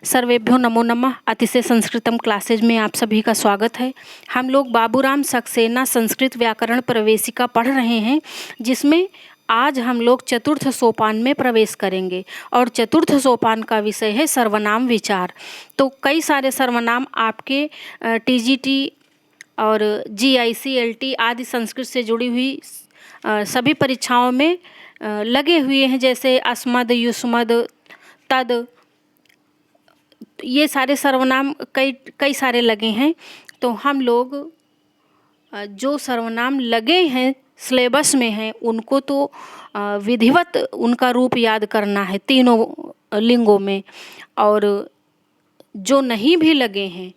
सर्वेभ्यो नमो नमः। अतिशय संस्कृतम क्लासेज में आप सभी का स्वागत है। हम लोग बाबूराम सक्सेना संस्कृत व्याकरण प्रवेशिका पढ़ रहे हैं, जिसमें आज हम लोग चतुर्थ सोपान में प्रवेश करेंगे और चतुर्थ सोपान का विषय है सर्वनाम विचार। तो कई सारे सर्वनाम आपके टीजीटी और जीआईसी, आदि संस्कृत से जुड़ी हुई सभी परीक्षाओं में लगे हुए हैं, जैसे अस्मद, युष्मद, तद, ये सारे सर्वनाम कई सारे लगे हैं। तो हम लोग जो सर्वनाम लगे हैं सिलेबस में हैं उनको तो विधिवत उनका रूप याद करना है तीनों लिंगों में, और जो नहीं भी लगे हैं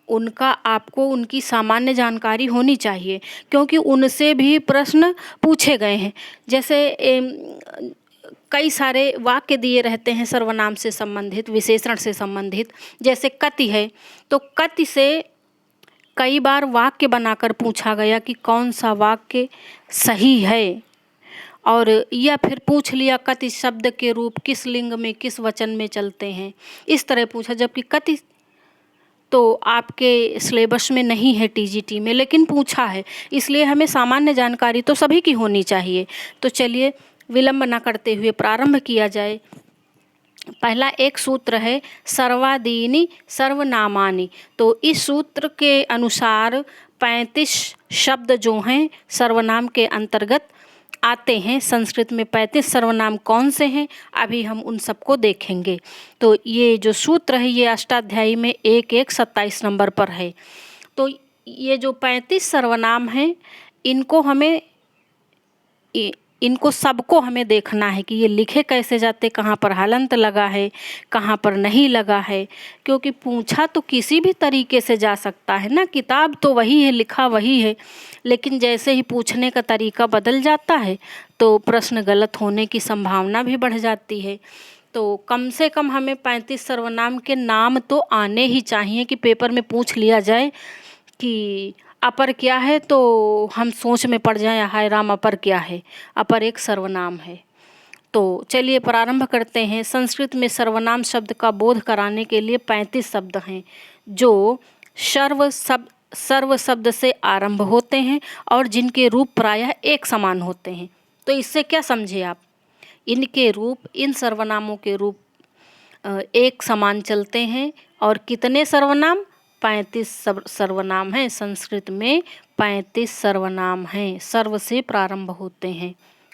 उनका आपको उनकी सामान्य जानकारी होनी चाहिए, क्योंकि उनसे भी प्रश्न पूछे गए हैं। जैसे कई सारे वाक्य दिए रहते हैं सर्वनाम से संबंधित, विशेषण से संबंधित। जैसे कति है, तो कति से कई बार वाक्य बनाकर पूछा गया कि कौन सा वाक्य सही है, और या फिर पूछ लिया कति शब्द के रूप किस लिंग में किस वचन में चलते हैं, इस तरह पूछा। जबकि कति तो आपके सिलेबस में नहीं है टीजीटी में, लेकिन पूछा है, इसलिए हमें सामान्य जानकारी तो सभी की होनी चाहिए। तो चलिए विलंब न करते हुए प्रारंभ किया जाए। पहला एक सूत्र है सर्वादीनि सर्वनामानि। तो इस सूत्र के अनुसार 35 शब्द जो हैं सर्वनाम के अंतर्गत आते हैं। संस्कृत में 35 सर्वनाम कौन से हैं, अभी हम उन सबको देखेंगे। तो ये जो सूत्र है ये अष्टाध्यायी में 1-1-27 नंबर पर है। तो ये जो 35 सर्वनाम हैं इनको सबको हमें देखना है कि ये लिखे कैसे जाते, कहाँ पर हलंत लगा है, कहाँ पर नहीं लगा है। क्योंकि पूछा तो किसी भी तरीके से जा सकता है ना, किताब तो वही है, लिखा वही है, लेकिन जैसे ही पूछने का तरीका बदल जाता है तो प्रश्न गलत होने की संभावना भी बढ़ जाती है। तो कम से कम हमें 35 सर्वनाम के नाम तो आने ही चाहिए कि पेपर में पूछ लिया जाए कि अपर क्या है, तो हम सोच में पड़ जाएं, हाय राम अपर क्या है। अपर एक सर्वनाम है। तो चलिए प्रारंभ करते हैं। संस्कृत में सर्वनाम शब्द का बोध कराने के लिए 35 शब्द हैं जो सर्व शब्द से आरंभ होते हैं और जिनके रूप प्रायः एक समान होते हैं। तो इससे क्या समझे आप, इनके रूप, इन सर्वनामों के रूप एक समान चलते हैं। और कितने सर्वनाम? 35 सर्वनाम हैं। संस्कृत में 35 सर्वनाम हैं, सर्व से प्रारंभ होते हैं,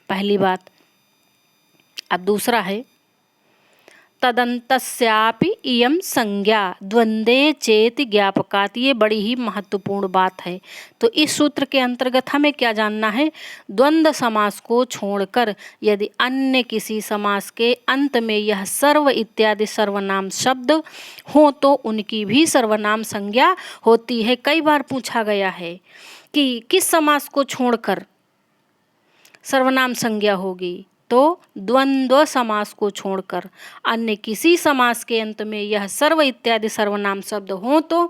पहली बात। अब दूसरा है तदन्तस्यापि इयं संज्ञा द्वंद्वे चेति ज्ञापकात्। ये बड़ी ही महत्वपूर्ण बात है। तो इस सूत्र के अंतर्गत हमें क्या जानना है? द्वंद्व समास को छोड़कर यदि अन्य किसी समास के अंत में यह सर्व इत्यादि सर्वनाम शब्द हो तो उनकी भी सर्वनाम संज्ञा होती है। कई बार पूछा गया है कि किस समास को छोड़कर सर्वनाम संज्ञा होगी, तो द्वंद्व समास को छोड़कर अन्य किसी समास के अंत में यह सर्व इत्यादि सर्वनाम शब्द हो तो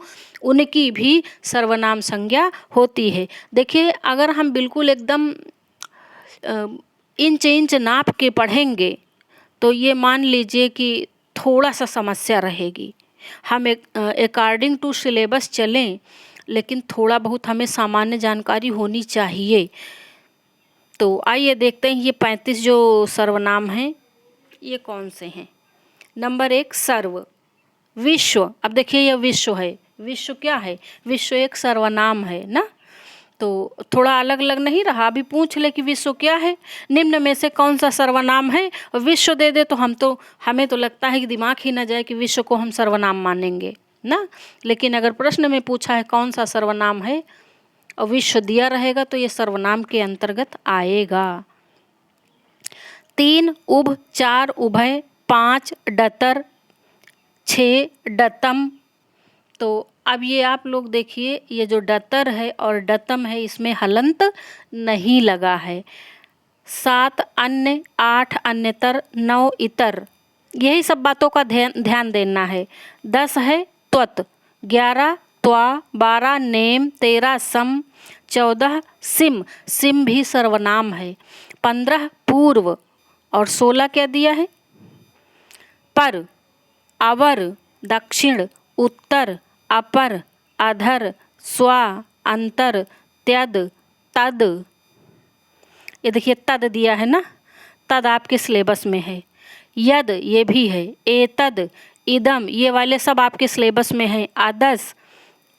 उनकी भी सर्वनाम संज्ञा होती है। देखिए, अगर हम बिल्कुल एकदम इंच नाप के पढ़ेंगे तो ये मान लीजिए कि थोड़ा सा समस्या रहेगी। हम अकॉर्डिंग टू सिलेबस चलें, लेकिन थोड़ा बहुत हमें सामान्य जानकारी होनी चाहिए। तो आइए देखते हैं ये 35 जो सर्वनाम हैं ये कौन से हैं। नंबर 1 सर्व, विश्व। अब देखिए यह विश्व है, विश्व क्या है? विश्व एक सर्वनाम है ना। तो थोड़ा अलग अलग नहीं रहा। अभी पूछ ले कि विश्व क्या है, निम्न में से कौन सा सर्वनाम है, और विश्व दे दे तो हमें तो लगता है कि दिमाग ही ना जाए कि विश्व को हम सर्वनाम मानेंगे ना। लेकिन अगर प्रश्न में पूछा है कौन सा सर्वनाम है और विश्व दिया रहेगा तो ये सर्वनाम के अंतर्गत आएगा। 3 उभ, 4 उभय, 5 डतर, 6 डतम। तो अब ये आप लोग देखिए, ये जो डतर है और डतम है इसमें हलंत नहीं लगा है। 7 अन्य, 8 अन्यतर, 9 इतर। यही सब बातों का ध्यान देना है। 10 है त्वत, 11 त्वा, 12 नेम, 13 सम, 14 सिम। सिम भी सर्वनाम है। 15 पूर्व और 16 क्या दिया है? पर, अवर, दक्षिण, उत्तर, अपर, अधर, स्वा, अंतर, त्यद, तद। ये देखिए तद दिया है ना, तद आपके सिलेबस में है। यद ये भी है। एतद, इदम ये वाले सब आपके सिलेबस में हैं। आदस,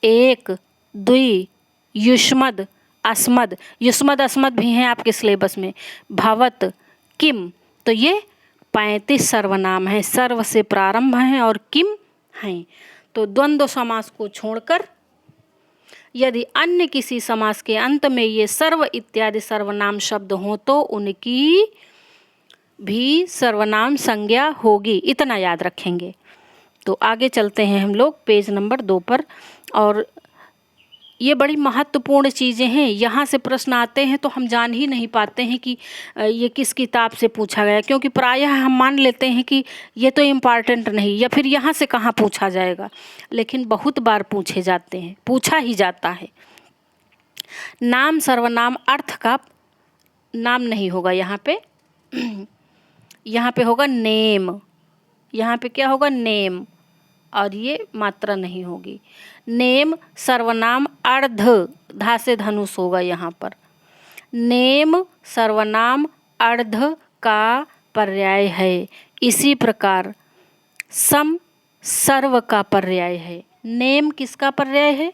एक, द्वि, युष्मद, अस्मद, युष्मद अस्मद भी हैं आपके सिलेबस में। भवत, किम, तो ये 35 सर्वनाम हैं, सर्व से प्रारंभ हैं और किम हैं। तो द्वंद्व समास को छोड़कर यदि अन्य किसी समास के अंत में ये सर्व इत्यादि सर्वनाम शब्द हों तो उनकी भी सर्वनाम संज्ञा होगी, इतना याद रखेंगे। तो आगे चलते हैं हम लोग पेज नंबर 2 पर। और ये बड़ी महत्वपूर्ण चीज़ें हैं, यहाँ से प्रश्न आते हैं तो हम जान ही नहीं पाते हैं कि ये किस किताब से पूछा गया, क्योंकि प्रायः हम मान लेते हैं कि ये तो इम्पॉर्टेंट नहीं, या फिर यहाँ से कहाँ पूछा जाएगा, लेकिन बहुत बार पूछे जाते हैं, पूछा ही जाता है। नाम सर्वनाम अर्थ का नाम नहीं होगा यहाँ पे, यहाँ पे होगा नेम, यहाँ पे क्या होगा नेम, और ये मात्रा नहीं होगी। नेम सर्वनाम अर्ध, धा से धनुष होगा यहाँ पर। नेम सर्वनाम अर्ध का पर्याय है। इसी प्रकार सम सर्व का पर्याय है। नेम किसका पर्याय है?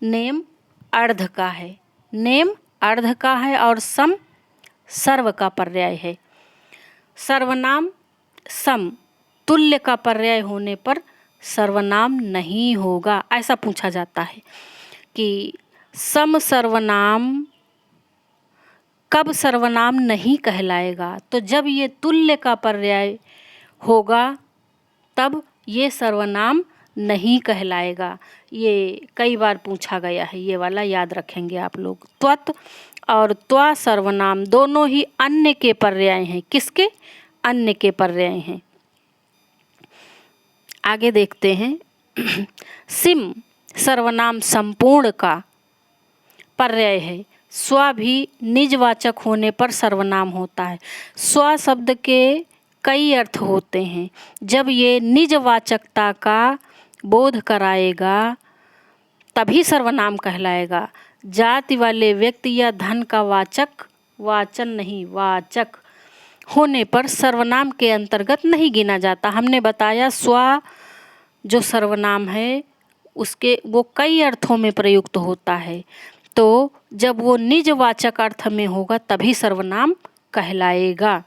नेम अर्ध का है, नेम अर्ध का है और सम सर्व का पर्याय है। सर्वनाम सम तुल्य का पर्याय होने पर सर्वनाम नहीं होगा, ऐसा पूछा जाता है कि सम सर्वनाम कब सर्वनाम नहीं कहलाएगा, तो जब ये तुल्य का पर्याय होगा तब ये सर्वनाम नहीं कहलाएगा। ये कई बार पूछा गया है, ये वाला याद रखेंगे आप लोग। त्वत और त्वा सर्वनाम दोनों ही अन्य के पर्याय हैं। किसके? अन्य के पर्याय हैं। आगे देखते हैं। सिम सर्वनाम संपूर्ण का पर्याय है। स्व भी निजवाचक होने पर सर्वनाम होता है। स्व शब्द के कई अर्थ होते हैं। जब ये निजवाचकता का बोध कराएगा तभी सर्वनाम कहलाएगा। जाति वाले व्यक्ति या धन का वाचक, वाचन नहीं वाचक होने पर सर्वनाम के अंतर्गत नहीं गिना जाता। हमने बताया स्व जो सर्वनाम है उसके वो कई अर्थों में प्रयुक्त होता है, तो जब वो निजवाचक अर्थ में होगा तभी सर्वनाम कहलाएगा।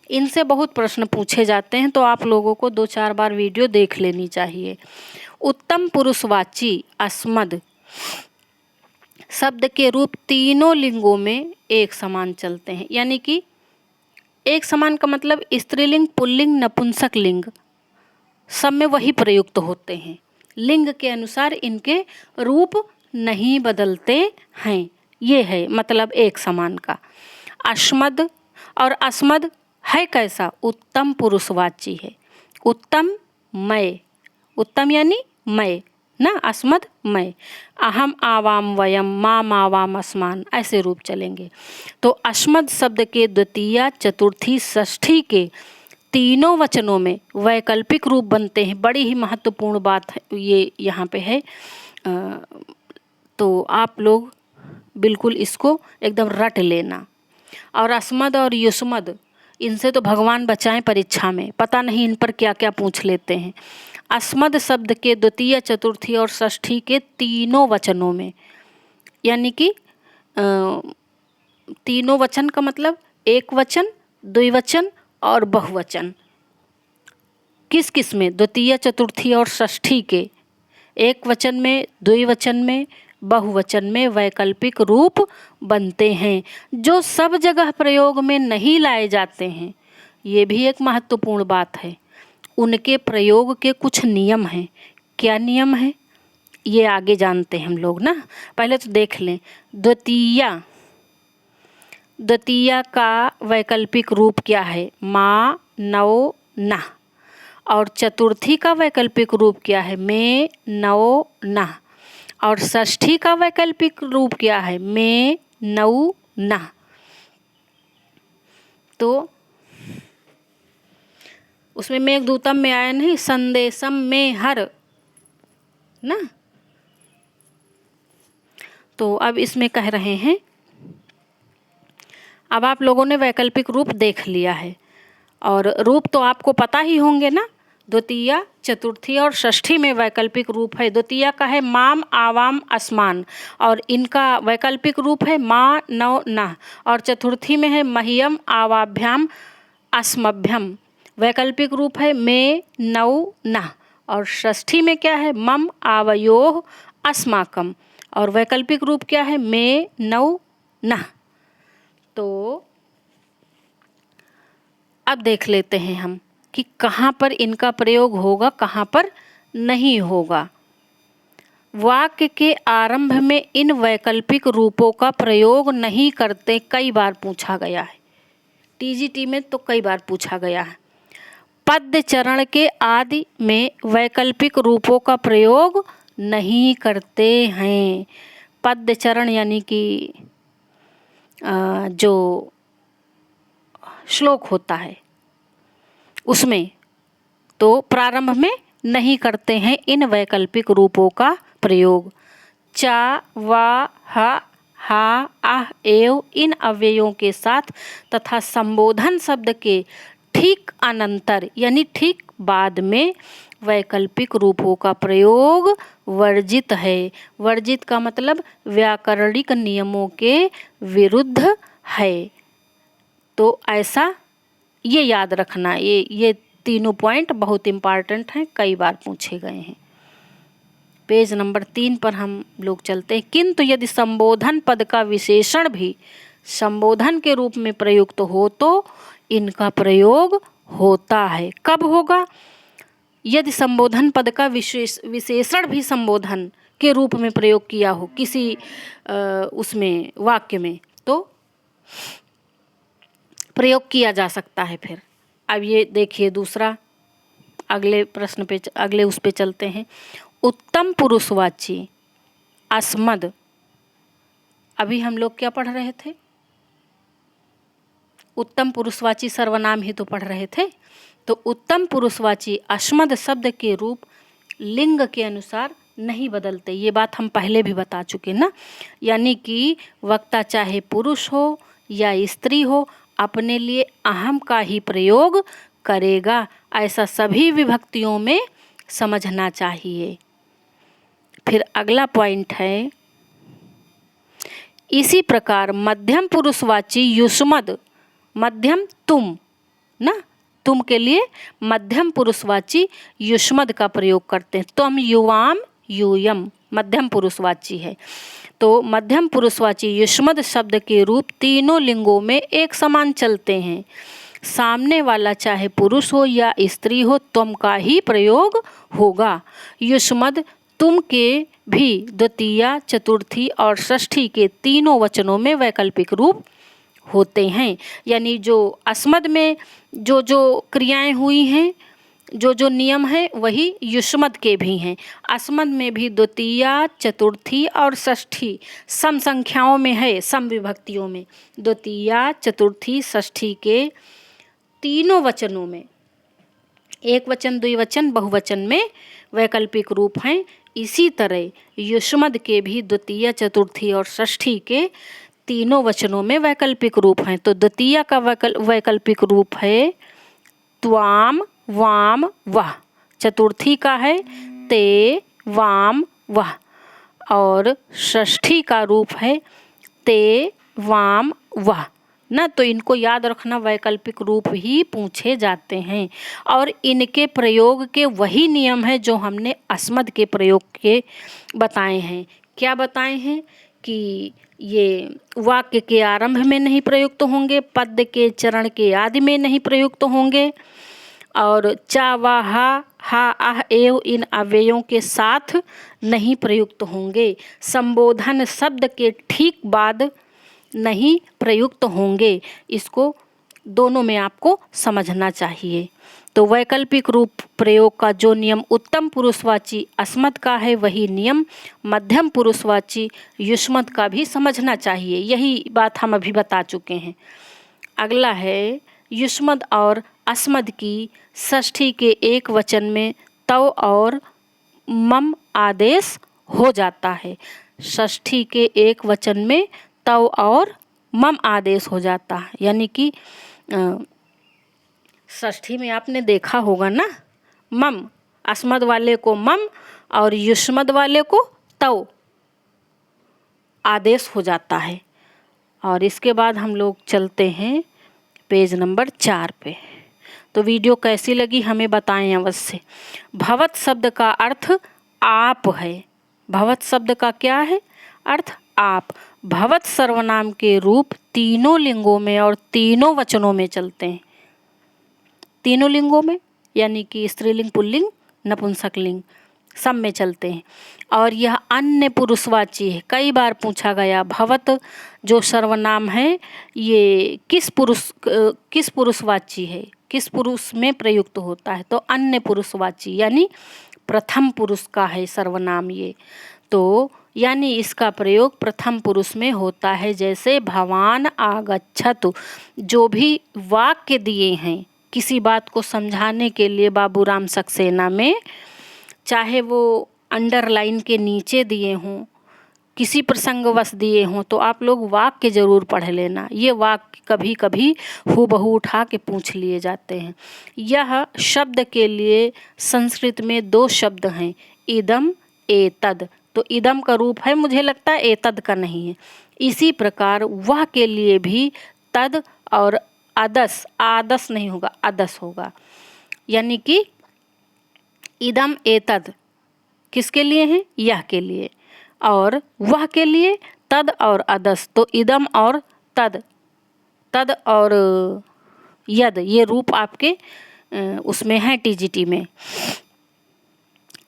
इनसे बहुत प्रश्न पूछे जाते हैं, तो आप लोगों को 2-4 बार वीडियो देख लेनी चाहिए। उत्तम पुरुषवाची अस्मद शब्द के रूप तीनों लिंगों में एक समान चलते हैं। यानी कि एक समान का मतलब स्त्रीलिंग, पुल्लिंग, नपुंसक लिंग सब में वही प्रयुक्त होते हैं। लिंग के अनुसार इनके रूप नहीं बदलते हैं, ये है मतलब एक समान का। अस्मद और अस्मद है कैसा? उत्तम पुरुषवाची है। उत्तम मैं, उत्तम यानी मैं ना, अस्मद मैं। अहम आवाम वयम, माम आवाम अस्मान, ऐसे रूप चलेंगे। तो अस्मद शब्द के द्वितीया, चतुर्थी, षष्ठी के तीनों वचनों में वैकल्पिक रूप बनते हैं। बड़ी ही महत्वपूर्ण बात है ये यहाँ पे है। तो आप लोग बिल्कुल इसको एकदम रट लेना। और अस्मद और युष्मद इनसे तो भगवान बचाएं परीक्षा में, पता नहीं इन पर क्या क्या पूछ लेते हैं। अस्मद शब्द के द्वितीय, चतुर्थी और षष्ठी के तीनों वचनों में, यानी कि तीनों वचन का मतलब एक वचन, द्विवचन और बहुवचन। किस किस में? द्वितीय, चतुर्थी और षष्ठी के एक वचन में, द्विवचन में, बहुवचन में वैकल्पिक रूप बनते हैं, जो सब जगह प्रयोग में नहीं लाए जाते हैं। ये भी एक महत्वपूर्ण बात है। उनके प्रयोग के कुछ नियम हैं। क्या नियम है ये आगे जानते हैं हम लोग ना। पहले तो देख लें। द्वितीया का वैकल्पिक रूप क्या है? मा, नौ, ना। और चतुर्थी का वैकल्पिक रूप क्या है? में, नौ, ना। और षष्ठी का वैकल्पिक रूप क्या है? में, नौ, ना। तो उसमें मेघदूतम में आया नहीं, संदेशम में हर ना। तो अब इसमें कह रहे हैं, अब आप लोगों ने वैकल्पिक रूप देख लिया है और रूप तो आपको पता ही होंगे ना, द्वितीया, चतुर्थी और षष्ठी में वैकल्पिक रूप है। द्वितीया का है माम आवाम अस्मान और इनका वैकल्पिक रूप है मा नौ न, और चतुर्थी में है मह्यम आवाभ्याम अस्मभ्यम, वैकल्पिक रूप है मे नौ न, और षष्ठी में क्या है मम आवयोः अस्माकम, और वैकल्पिक रूप क्या है मे नौ न। तो अब देख लेते हैं हम कि कहाँ पर इनका प्रयोग होगा, कहाँ पर नहीं होगा। वाक्य के आरंभ में इन वैकल्पिक रूपों का प्रयोग नहीं करते, कई बार पूछा गया है, टीजीटी में तो कई बार पूछा गया है। पद्य चरण के आदि में वैकल्पिक रूपों का प्रयोग नहीं करते हैं। पद्य चरण यानी कि जो श्लोक होता है उसमें तो प्रारंभ में नहीं करते हैं इन वैकल्पिक रूपों का प्रयोग। चा, वा, हा, आह, एव इन अव्ययों के साथ तथा संबोधन शब्द के ठीक अनंतर यानी ठीक बाद में वैकल्पिक रूपों का प्रयोग वर्जित है। वर्जित का मतलब व्याकरणिक नियमों के विरुद्ध है। तो ऐसा ये याद रखना, ये तीनों पॉइंट बहुत इम्पॉर्टेंट हैं, कई बार पूछे गए हैं। पेज नंबर 3 पर हम लोग चलते हैं। किंतु यदि संबोधन पद का विशेषण भी संबोधन के रूप में प्रयुक्त हो तो इनका प्रयोग होता है। कब होगा? यदि संबोधन पद का विशेषण भी संबोधन के रूप में प्रयोग किया हो किसी उसमें वाक्य में, तो प्रयोग किया जा सकता है। फिर अब ये देखिए दूसरा, अगले प्रश्न पे, अगले उस पे चलते हैं। उत्तम पुरुषवाची अस्मद, अभी हम लोग क्या पढ़ रहे थे? उत्तम पुरुषवाची सर्वनाम ही तो पढ़ रहे थे। तो उत्तम पुरुषवाची अस्मद शब्द के रूप लिंग के अनुसार नहीं बदलते, ये बात हम पहले भी बता चुके ना। यानी कि वक्ता चाहे पुरुष हो या स्त्री हो अपने लिए अहम का ही प्रयोग करेगा, ऐसा सभी विभक्तियों में समझना चाहिए। फिर अगला पॉइंट है, इसी प्रकार मध्यम पुरुषवाची युष्मद, मध्यम तुम ना, तुम के लिए मध्यम पुरुषवाची युष्मद का प्रयोग करते हैं। तुम, युवाम, यूयम मध्यम पुरुषवाची है। तो मध्यम पुरुषवाची युष्मद शब्द के रूप तीनों लिंगों में एक समान चलते हैं। सामने वाला चाहे पुरुष हो या स्त्री हो तुम का ही प्रयोग होगा। युष्मद तुम के भी द्वितीया, चतुर्थी और षष्ठी के तीनों वचनों में वैकल्पिक रूप होते हैं। यानी जो अस्मद में जो जो क्रियाएं हुई हैं, जो जो नियम है वही युष्मद के भी हैं। अस्मद में भी द्वितीया, चतुर्थी और षष्ठी सम संख्याओं में है, सम विभक्तियों में। द्वितीया, चतुर्थी, षष्ठी के तीनों वचनों में एक वचन, द्विवचन, बहुवचन में वैकल्पिक रूप हैं। इसी तरह युष्मद के भी द्वितीय, चतुर्थी और षष्ठी के तीनों वचनों में वैकल्पिक रूप हैं। तो द्वितीय का वैकल्पिक रूप है त्वाम, वाम, वह। चतुर्थी का है ते, वाम, वह। और षष्ठी का रूप है ते, वाम, वह ना। तो इनको याद रखना, वैकल्पिक रूप ही पूछे जाते हैं और इनके प्रयोग के वही नियम है जो हमने अस्मद के प्रयोग के बताए हैं। क्या बताए हैं? कि ये वाक्य के आरंभ में नहीं प्रयुक्त होंगे, पद्य के चरण के आदि में नहीं प्रयुक्त होंगे, और चा, वा, हा, आह, एव इन अव्ययों के साथ नहीं प्रयुक्त होंगे। संबोधन शब्द के ठीक बाद नहीं प्रयुक्त होंगे। इसको दोनों में आपको समझना चाहिए। तो वैकल्पिक रूप प्रयोग का जो नियम उत्तम पुरुषवाची अस्मद का है वही नियम मध्यम पुरुषवाची युष्मद का भी समझना चाहिए। यही बात हम अभी बता चुके हैं। अगला है युष्मद और अस्मद की षष्ठी के एक वचन में तव और मम आदेश हो जाता है। षष्ठी के एक वचन में तव और मम आदेश हो जाता है, यानी कि षष्ठी में आपने देखा होगा ना, मम, अस्मद वाले को मम और युष्मद वाले को तव आदेश हो जाता है। और इसके बाद हम लोग चलते हैं पेज नंबर 4 पे। तो वीडियो कैसी लगी हमें बताएं अवश्य। भवत शब्द का अर्थ आप है। भवत शब्द का क्या है अर्थ? आप। भवत सर्वनाम के रूप तीनों लिंगों में और तीनों वचनों में चलते हैं। तीनों लिंगों में यानी कि स्त्रीलिंग, पुल्लिंग, नपुंसकलिंग सब में चलते हैं। और यह अन्य पुरुषवाची है। कई बार पूछा गया भवत जो सर्वनाम है ये किस पुरुषवाची है, किस पुरुष में प्रयुक्त होता है? तो अन्य पुरुषवाची यानी प्रथम पुरुष का है सर्वनाम ये। तो यानी इसका प्रयोग प्रथम पुरुष में होता है। जैसे भवान आगच्छतु, जो भी वाक्य दिए हैं किसी बात को समझाने के लिए बाबूराम सक्सेना में, चाहे वो अंडरलाइन के नीचे दिए हों, किसी प्रसंगवश दिए हों, तो आप लोग वाक्य ज़रूर पढ़ लेना। ये वाक्य कभी कभी हूबहू उठा के पूछ लिए जाते हैं। यह शब्द के लिए संस्कृत में 2 शब्द हैं, इदम एतद। तो इदम का रूप है, मुझे लगता है एतद का नहीं है। इसी प्रकार वह के लिए भी तद और अदस, आदस नहीं होगा, अदस होगा। यानी कि इदम एतद किसके लिए है? यह के लिए। और वह के लिए तद और अदस। तो इदम और तद, तद और यद, ये रूप आपके उसमें है टीजीटी में।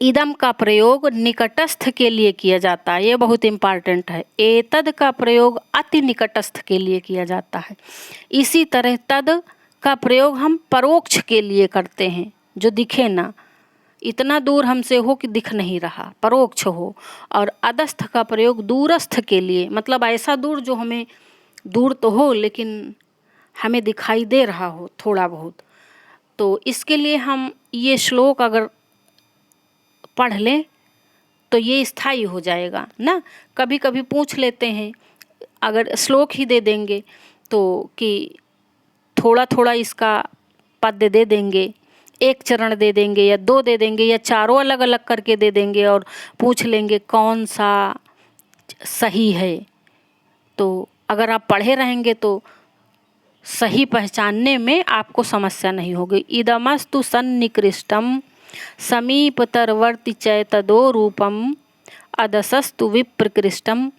इदम का प्रयोग निकटस्थ के लिए किया जाता है, ये बहुत इम्पॉर्टेंट है। एतद का प्रयोग अति निकटस्थ के लिए किया जाता है। इसी तरह तद का प्रयोग हम परोक्ष के लिए करते हैं, जो दिखे ना, इतना दूर हमसे हो कि दिख नहीं रहा, परोक्ष हो। और अधस्थ का प्रयोग दूरस्थ के लिए, मतलब ऐसा दूर जो हमें दूर तो हो लेकिन हमें दिखाई दे रहा हो थोड़ा बहुत। तो इसके लिए हम ये श्लोक अगर पढ़ लें तो ये स्थायी हो जाएगा ना। कभी कभी पूछ लेते हैं, अगर श्लोक ही दे देंगे तो कि थोड़ा थोड़ा इसका पद्य दे देंगे, एक चरण दे देंगे या 2 दे देंगे या चारों अलग अलग करके दे देंगे और पूछ लेंगे कौन सा सही है। तो अगर आप पढ़े रहेंगे तो सही पहचानने में आपको समस्या नहीं होगी। इदमस्तु सन्निकृष्टम समीपतरवर्ति चैतदो रूपम अदसस्तु विप्रकृष्टम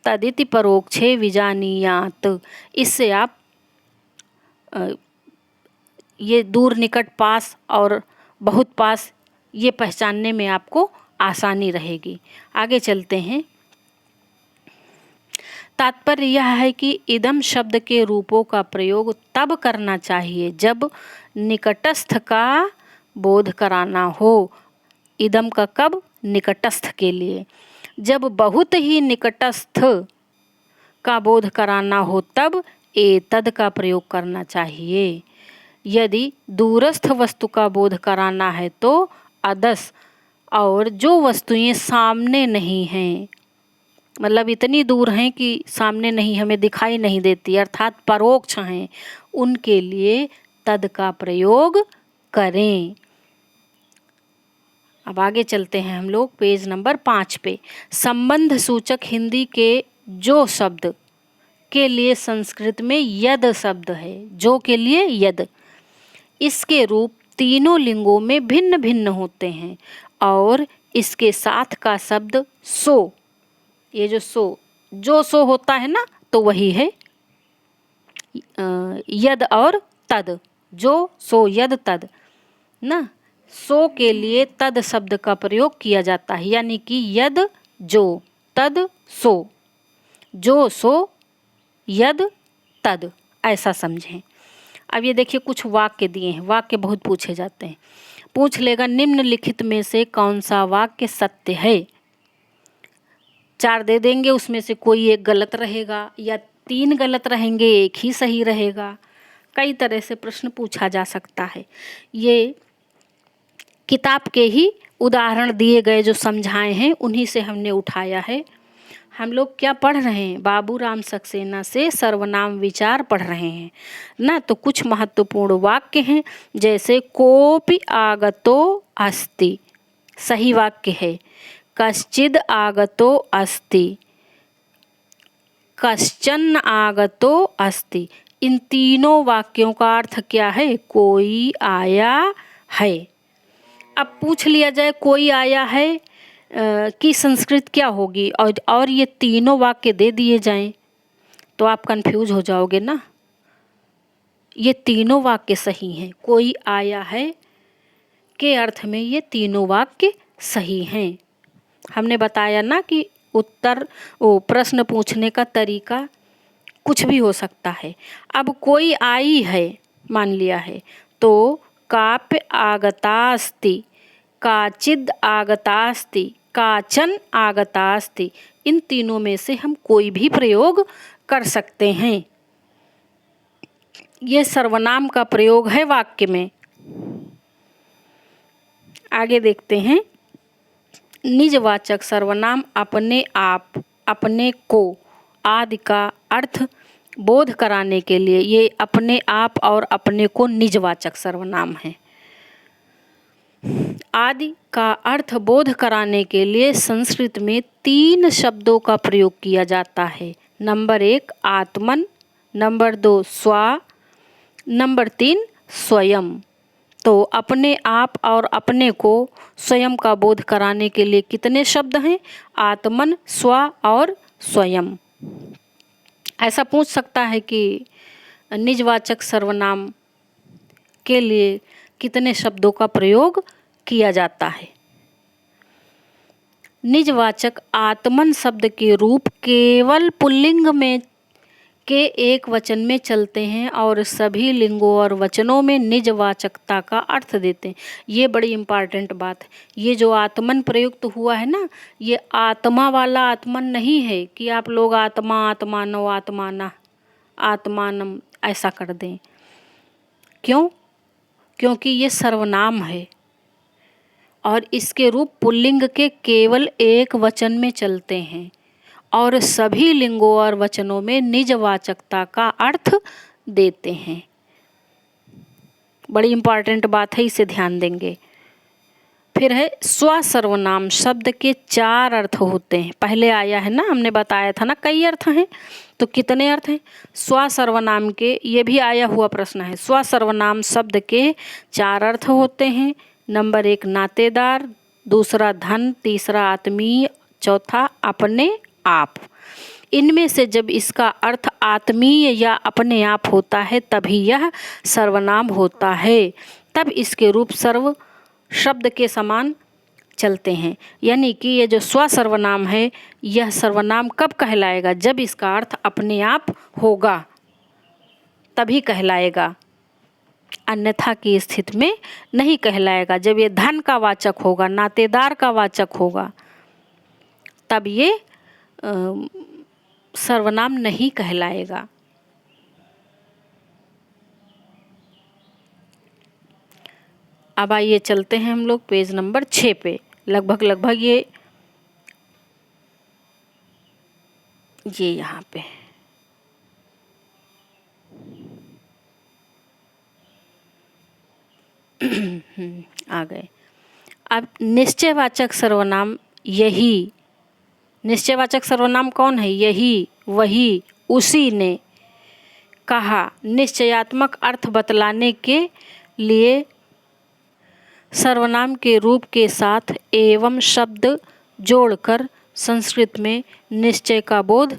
तदिति परोक्षे विजानीयात। इससे आप ये दूर, निकट, पास और बहुत पास ये पहचानने में आपको आसानी रहेगी। आगे चलते हैं। तात्पर्य यह है कि इदम शब्द के रूपों का प्रयोग तब करना चाहिए जब निकटस्थ का बोध कराना हो। इदम का कब? निकटस्थ के लिए। जब बहुत ही निकटस्थ का बोध कराना हो तब एतद का प्रयोग करना चाहिए। यदि दूरस्थ वस्तु का बोध कराना है तो अदस। और जो वस्तुएं सामने नहीं हैं, मतलब इतनी दूर हैं कि सामने नहीं, हमें दिखाई नहीं देती, अर्थात परोक्ष हैं, उनके लिए तद का प्रयोग करें। अब आगे चलते हैं हम लोग पेज नंबर 5 पे। संबंध सूचक हिंदी के जो शब्द के लिए संस्कृत में यद शब्द है, जो के लिए यद, इसके रूप तीनों लिंगों में भिन्न भिन्न होते हैं और इसके साथ का शब्द सो, ये जो सो, जो सो होता है ना, तो वही है यद और तद। जो सो यद तद ना, सो के लिए तद शब्द का प्रयोग किया जाता है, यानी कि यद जो, तद सो, जो सो यद तद, ऐसा समझें। अब ये देखिए कुछ वाक्य दिए हैं, वाक्य बहुत पूछे जाते हैं। पूछ लेगा निम्नलिखित में से कौन सा वाक्य सत्य है। 4 दे देंगे, उसमें से कोई एक गलत रहेगा या 3 गलत रहेंगे, एक ही सही रहेगा। कई तरह से प्रश्न पूछा जा सकता है। ये किताब के ही उदाहरण दिए गए जो समझाए हैं उन्हीं से हमने उठाया है। हम लोग क्या पढ़ रहे हैं? बाबूराम सक्सेना से सर्वनाम विचार पढ़ रहे हैं ना। तो कुछ महत्वपूर्ण वाक्य हैं, जैसे कोपि आगतो अस्ति, सही वाक्य है। कश्चिद आगतो अस्ति, कश्चन आगतो अस्ति। इन तीनों वाक्यों का अर्थ क्या है? कोई आया है। अब पूछ लिया जाए कोई आया है की संस्कृत क्या होगी, और ये तीनों वाक्य दे दिए जाएं तो आप कंफ्यूज हो जाओगे ना। ये तीनों वाक्य सही हैं। कोई आया है के अर्थ में ये तीनों वाक्य सही हैं। हमने बताया ना कि प्रश्न पूछने का तरीका कुछ भी हो सकता है। अब कोई आई है मान लिया है तो काप्य आगतास्ति, काचिद आगतास्ति, काचन आगतास्ति। इन तीनों में से हम कोई भी प्रयोग कर सकते हैं। ये सर्वनाम का प्रयोग है वाक्य में। आगे देखते हैं। निजवाचक सर्वनाम अपने आप, अपने को आदि का अर्थ बोध कराने के लिए, ये अपने आप और अपने को निजवाचक सर्वनाम है। आदि का अर्थ बोध कराने के लिए संस्कृत में 3 शब्दों का प्रयोग किया जाता है। नंबर 1 आत्मन, नंबर 2 स्वा, नंबर 3 स्वयं। तो अपने आप और अपने को स्वयं का बोध कराने के लिए कितने शब्द हैं? आत्मन, स्वा और स्वयं। ऐसा पूछ सकता है कि निजवाचक सर्वनाम के लिए कितने शब्दों का प्रयोग किया जाता है? निजवाचक आत्मन शब्द के रूप केवल पुल्लिंग में के एक वचन में चलते हैं और सभी लिंगों और वचनों में निजवाचकता का अर्थ देते हैं। ये बड़ी इम्पॉर्टेंट बात है। ये जो आत्मन प्रयुक्त हुआ है ना, ये आत्मा वाला आत्मन नहीं है कि आप लोग आत्मा, आत्मानो, आत्माना, आत्मानम ऐसा कर दें। क्यों? क्योंकि ये सर्वनाम है और इसके रूप पुल्लिंग के केवल एक वचन में चलते हैं और सभी लिंगों और वचनों में निजवाचकता का अर्थ देते हैं। बड़ी इम्पॉर्टेंट बात है, इसे ध्यान देंगे। फिर है स्वसर्वनाम शब्द के 4 अर्थ होते हैं। पहले आया है ना, हमने बताया था ना कई अर्थ हैं। तो कितने अर्थ हैं? स्वसर्वनाम के, ये भी आया हुआ प्रश्न है। स्वसर्वनाम शब्द के 4 अर्थ होते हैं। नंबर 1 नातेदार, दूसरा धन, तीसरा आत्मीय, चौथा अपने आप। इनमें से जब इसका अर्थ आत्मीय या अपने आप होता है तभी यह सर्वनाम होता है। तब इसके रूप सर्व शब्द के समान चलते हैं। यानी कि ये जो स्वसर्वनाम है यह सर्वनाम कब कहलाएगा? जब इसका अर्थ अपने आप होगा तभी कहलाएगा, अन्यथा की स्थिति में नहीं कहलाएगा। जब ये धन का वाचक होगा, नातेदार का वाचक होगा, तब ये सर्वनाम नहीं कहलाएगा। अब आइए चलते हैं हम लोग पेज नंबर 6 पे। लगभग ये यहाँ पे आ गए। अब निश्चयवाचक सर्वनाम यही, निश्चयवाचक सर्वनाम कौन है? यही, वही, उसी ने। कहा निश्चयात्मक अर्थ बतलाने के लिए सर्वनाम के रूप के साथ एवं शब्द जोड़कर संस्कृत में निश्चय का बोध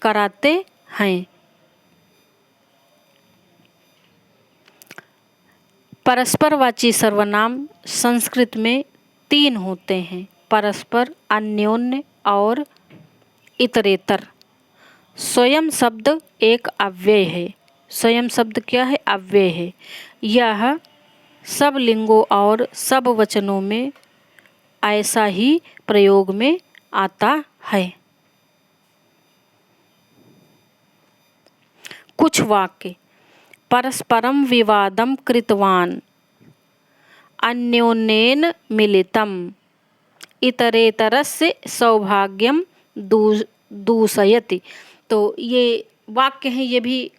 कराते हैं। परस्परवाची सर्वनाम संस्कृत में 3 होते हैं: परस्पर, अन्योन्य और इतरेतर। स्वयं शब्द एक अव्यय है। स्वयं शब्द क्या है? अव्यय है। यह सब लिंगों और सब वचनों में ऐसा ही प्रयोग में आता है। कुछ वाक्य परस्परं विवादं कृतवान् अन्योन्येन मिलितम् इतरेतरस्य सौभाग्यम दूषयति। तो ये वाक्य हैं, ये भी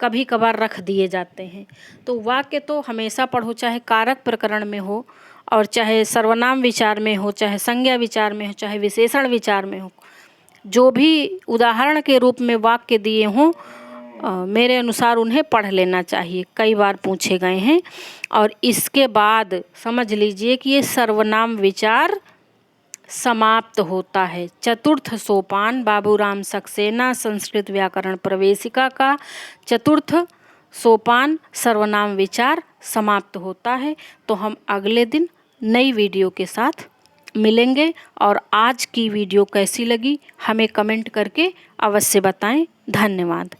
कभी कभार रख दिए जाते हैं। तो वाक्य तो हमेशा पढ़ो, चाहे कारक प्रकरण में हो और चाहे सर्वनाम विचार में हो, चाहे संज्ञा विचार में हो, चाहे विशेषण विचार में हो। जो भी उदाहरण के रूप में वाक्य दिए हों, मेरे अनुसार उन्हें पढ़ लेना चाहिए, कई बार पूछे गए हैं। और इसके बाद समझ लीजिए कि ये सर्वनाम विचार समाप्त होता है। चतुर्थ सोपान बाबूराम सक्सेना संस्कृत व्याकरण प्रवेशिका का चतुर्थ सोपान सर्वनाम विचार समाप्त होता है। तो हम अगले दिन नई वीडियो के साथ मिलेंगे। और आज की वीडियो कैसी लगी हमें कमेंट करके अवश्य बताएं। धन्यवाद।